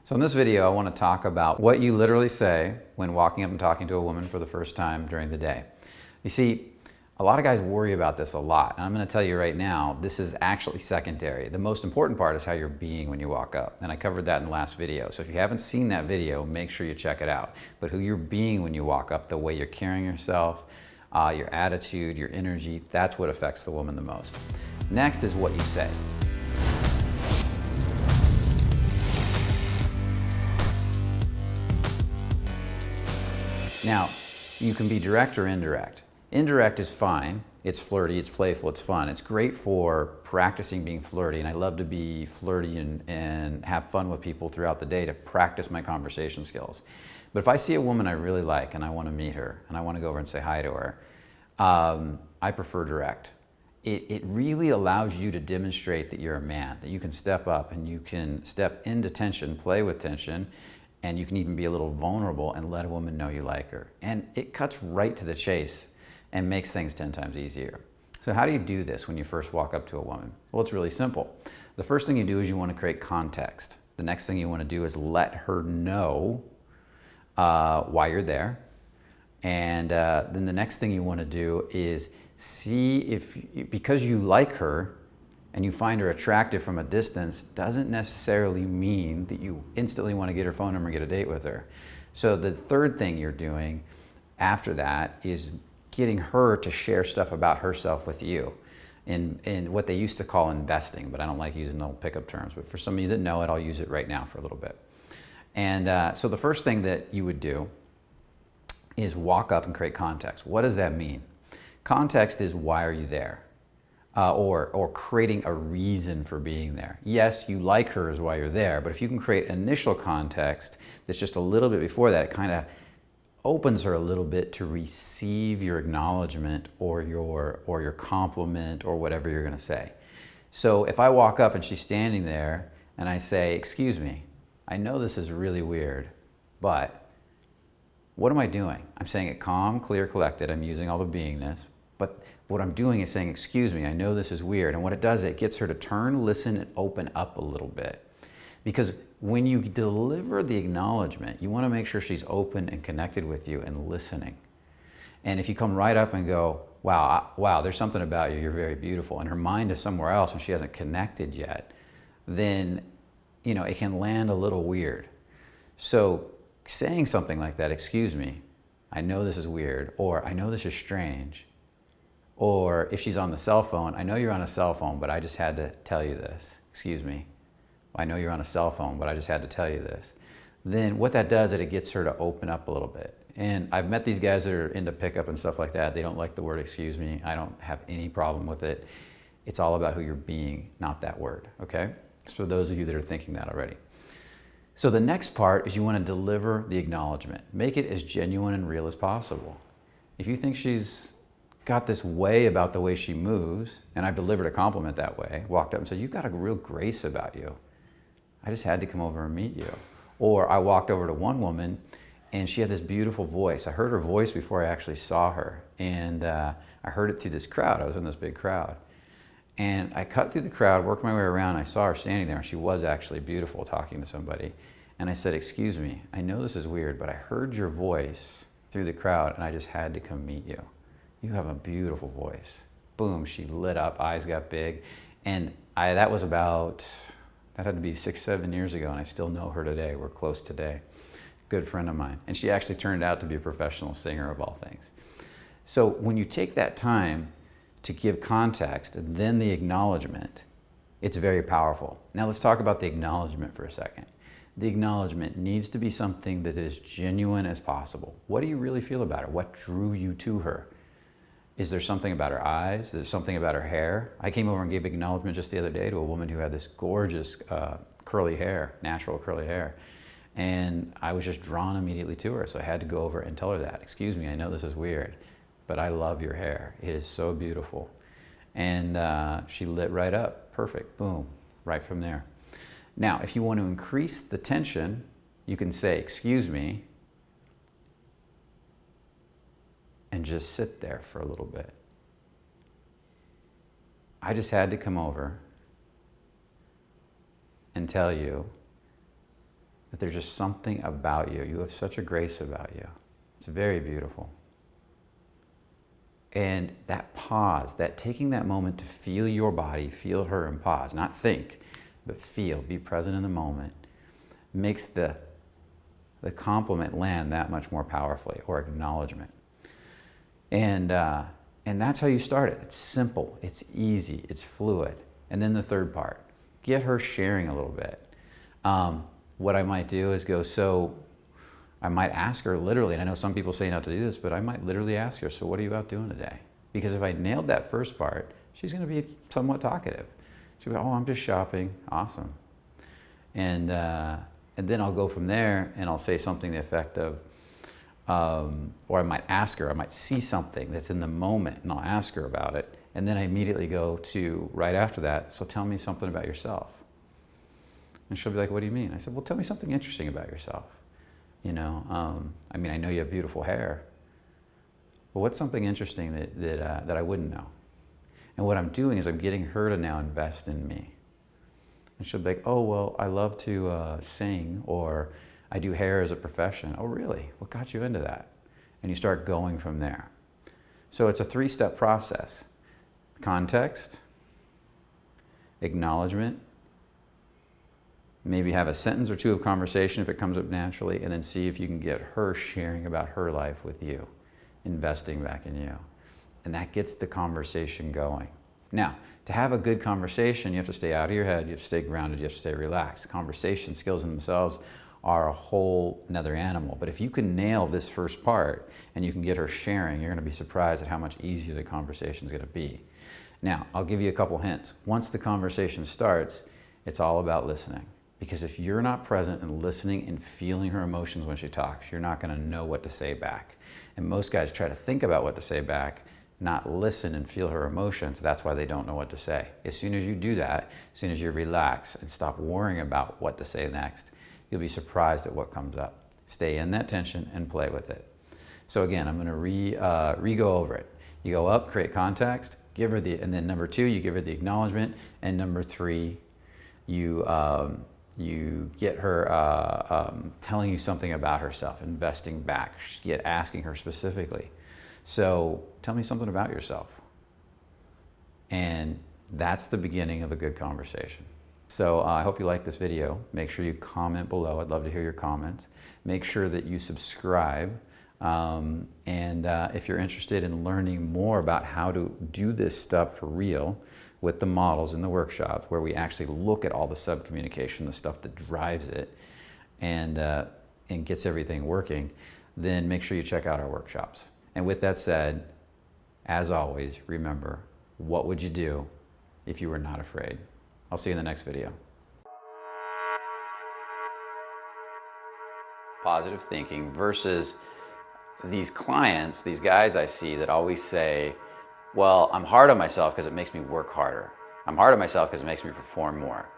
So in this video, I want to talk about what you literally say when walking up and talking to a woman for the first time during the day. You see, a lot of guys worry about this a lot, and I'm going to tell you right now, this is actually secondary. The most important part is how you're being when you walk up, and I covered that in the last video. So if you haven't seen that video, make sure you check it out. But who you're being when you walk up, the way you're carrying yourself, your attitude, your energy, that's what affects the woman the most. Next is what you say. Now, you can be direct or indirect. Indirect is fine. It's flirty, it's playful, it's fun. It's great for practicing being flirty, and I love to be flirty and have fun with people throughout the day to practice my conversation skills. But if I see a woman I really like and I want to meet her and I want to go over and say hi to her, I prefer direct. It really allows you to demonstrate that you're a man, that you can step up and you can step into tension, play with tension, and you can even be a little vulnerable and let a woman know you like her. And it cuts right to the chase and makes things 10 times easier. So how do you do this when you first walk up to a woman? Well, it's really simple. The first thing you do is you want to create context. The next thing you want to do is let her know why you're there. And then the next thing you want to do is see if, because you like her and you find her attractive from a distance, doesn't necessarily mean that you instantly want to get her phone number and get a date with her. So the third thing you're doing after that is getting her to share stuff about herself with you in what they used to call investing, but I don't like using old pickup terms. But for some of you that know it, I'll use it right now for a little bit. And so the first thing that you would do is walk up and create context. What does that mean? Context is why are you there? Or creating a reason for being there. Yes, you like her is why you're there, but if you can create initial context that's just a little bit before that, it kind of opens her a little bit to receive your acknowledgement or your compliment or whatever you're going to say. So if I walk up and she's standing there and I say, "Excuse me, I know this is really weird, but what am I doing?" I'm saying it calm, clear, collected. I'm using all the beingness. But what I'm doing is saying, "Excuse me, I know this is weird." And what it does, it gets her to turn, listen, and open up a little bit. Because when you deliver the acknowledgement, you want to make sure she's open and connected with you and listening. And if you come right up and go, wow, there's something about you, you're very beautiful, and her mind is somewhere else and she hasn't connected yet, then it can land a little weird. So saying something like that, "Excuse me, I know this is weird," or "I know this is strange," or if she's on the cell phone, "I know you're on a cell phone, but I just had to tell you this. Excuse me. I know you're on a cell phone, but I just had to tell you this." Then what that does is it gets her to open up a little bit. And I've met these guys that are into pickup and stuff like that. They don't like the word "excuse me." I don't have any problem with it. It's all about who you're being, not that word, okay? So for those of you that are thinking that already. So the next part is you want to deliver the acknowledgement. Make it as genuine and real as possible. If you think she's got this way about the way she moves, and I've delivered a compliment that way, walked up and said, "You've got a real grace about you. I just had to come over and meet you." Or I walked over to one woman and she had this beautiful voice. I heard her voice before I actually saw her. And I heard it through this crowd. I was in this big crowd. And I cut through the crowd, worked my way around. I saw her standing there and she was actually beautiful talking to somebody. And I said, "Excuse me, I know this is weird, but I heard your voice through the crowd and I just had to come meet you. You have a beautiful voice." Boom, she lit up, eyes got big. And that had to be 6-7 years ago, and I still know her today. We're close today. Good friend of mine. And she actually turned out to be a professional singer of all things. So when you take that time to give context and then the acknowledgement, it's very powerful. Now let's talk about the acknowledgement for a second. The acknowledgement needs to be something that is genuine as possible. What do you really feel about her? What drew you to her? Is there something about her eyes? Is there something about her hair? I came over and gave acknowledgement just the other day to a woman who had this gorgeous curly hair, natural curly hair. And I was just drawn immediately to her. So I had to go over and tell her that. "Excuse me, I know this is weird, but I love your hair. It is so beautiful." And she lit right up. Perfect. Boom. Right from there. Now, if you want to increase the tension, you can say, "Excuse me," and just sit there for a little bit. "I just had to come over and tell you But there's just something about you. You have such a grace about you. It's very beautiful. And that pause, that taking that moment to feel your body, feel her and pause, not think, but feel, be present in the moment, makes the compliment land that much more powerfully, or acknowledgement. And that's how you start it. It's simple, it's easy, it's fluid. And then the third part, get her sharing a little bit. What I might do is go, so I might ask her literally, and I know some people say not to do this, but I might literally ask her, so what are you out doing today? Because if I nailed that first part, she's going to be somewhat talkative. She'll be, oh, I'm just shopping. Awesome. And then I'll go from there, and I'll say something to the effect of, or I might ask her, I might see something that's in the moment, and I'll ask her about it. And then I immediately go to, right after that, so tell me something about yourself. And she'll be like, what do you mean? I said, well, tell me something interesting about yourself. You know, I mean, I know you have beautiful hair, but what's something interesting that I wouldn't know? And what I'm doing is I'm getting her to now invest in me. And she'll be like, oh, well, I love to sing, or I do hair as a profession. Oh, really? What got you into that? And you start going from there. So it's a 3-step process. Context, acknowledgement, maybe have a sentence or two of conversation if it comes up naturally, and then see if you can get her sharing about her life with you, investing back in you. And that gets the conversation going. Now, to have a good conversation, you have to stay out of your head, you have to stay grounded, you have to stay relaxed. Conversation skills in themselves are a whole nother animal. But if you can nail this first part and you can get her sharing, you're going to be surprised at how much easier the conversation is going to be. Now, I'll give you a couple hints. Once the conversation starts, it's all about listening. Because if you're not present and listening and feeling her emotions when she talks, you're not going to know what to say back. And most guys try to think about what to say back, not listen and feel her emotions. That's why they don't know what to say. As soon as you do that, as soon as you relax and stop worrying about what to say next, you'll be surprised at what comes up. Stay in that tension and play with it. So again, I'm going to re-go over it. You go up, create context, give her the, and then number 2, you give her the acknowledgement, and number 3, you get her telling you something about herself, investing back, asking her specifically. So tell me something about yourself. And that's the beginning of a good conversation. So I hope you like this video. Make sure you comment below. I'd love to hear your comments. Make sure that you subscribe. If you're interested in learning more about how to do this stuff for real with the models in the workshops, where we actually look at all the sub-communication, the stuff that drives it and gets everything working, then make sure you check out our workshops. And with that said, as always, remember, what would you do if you were not afraid? I'll see you in the next video. Positive thinking versus these clients, these guys I see that always say, well, I'm hard on myself because it makes me work harder. I'm hard on myself because it makes me perform more.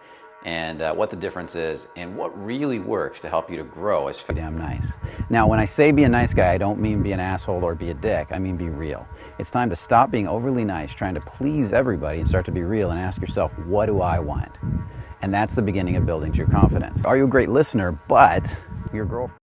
And what the difference is and what really works to help you to grow is damn nice. Now, when I say be a nice guy, I don't mean be an asshole or be a dick. I mean be real. It's time to stop being overly nice, trying to please everybody, and start to be real and ask yourself, what do I want? And that's the beginning of building true confidence. Are you a great listener, but your girlfriend